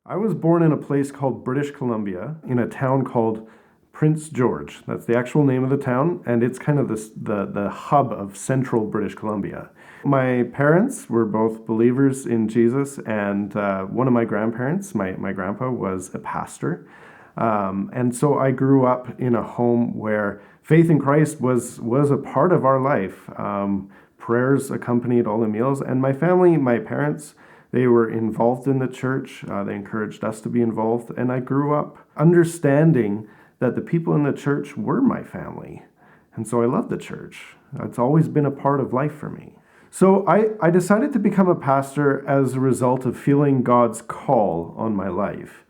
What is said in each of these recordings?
I was born in a place called British Columbia, in a town called Prince George. That's the actual name of the town, and it's kind of the hub of central British Columbia. My parents were both believers in Jesus, and one of my grandparents, my grandpa, was a pastor. And so I grew up in a home where faith in Christ was a part of our life. Prayers accompanied all the meals, and my family, my parents, they were involved in the church. They encouraged us to be involved, and I grew up understanding that the people in the church were my family. And so I love the church. It's always been a part of life for me. So I decided to become a pastor as a result of feeling God's call on my life.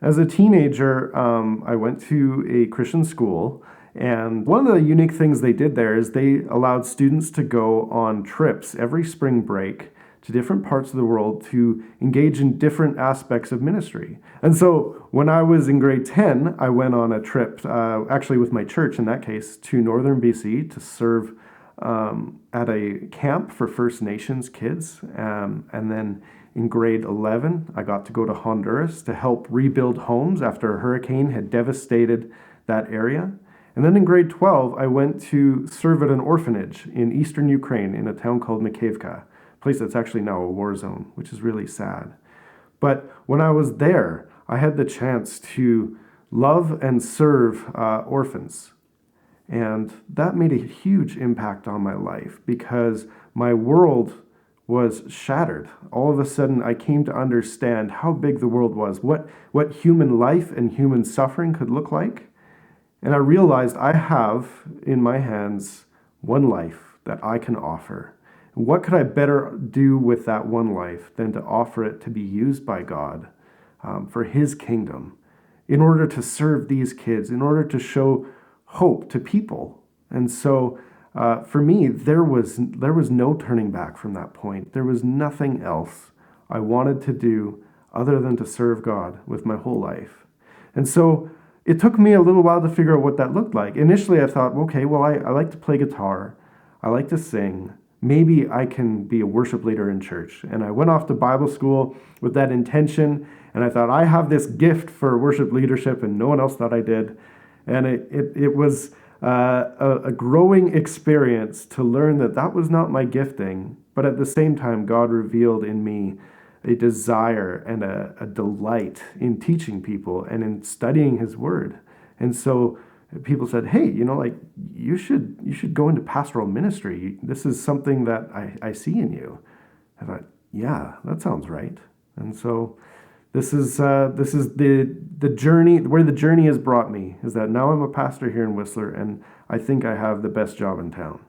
As a teenager, I went to a Christian school, and one of the unique things they did there is they allowed students to go on trips every spring break to different parts of the world to engage in different aspects of ministry. And so when I was in grade 10, I went on a trip, actually with my church in that case, to northern BC to serve at a camp for First Nations kids. And then in grade 11, I got to go to Honduras to help rebuild homes after a hurricane had devastated that area. And then in grade 12, I went to serve at an orphanage in eastern Ukraine in a town called Makivka, a place that's actually now a war zone, which is really sad. But when I was there, I had the chance to love and serve orphans. And that made a huge impact on my life because my world was shattered. All of a sudden, I came to understand how big the world was, what human life and human suffering could look like. And I realized I have in my hands one life that I can offer. What could I better do with that one life than to offer it to be used by God for His kingdom in order to serve these kids, in order to show hope to people? And so for me, there was no turning back from that point. There was nothing else I wanted to do other than to serve God with my whole life. And so it took me a little while to figure out what that looked like. Initially, I thought, okay, well, I like to play guitar. I like to sing. Maybe I can be a worship leader in church. And I went off to Bible school with that intention. And I thought, I have this gift for worship leadership, and no one else thought I did. And it was a growing experience to learn that that was not my gifting. But at the same time, God revealed in me a desire and a delight in teaching people and in studying His Word. And so people said, hey, you should go into pastoral ministry. This is something that I see in you. I thought, yeah, that sounds right. And so this is the journey, where the journey has brought me, is that now I'm a pastor here in Whistler, and I think I have the best job in town.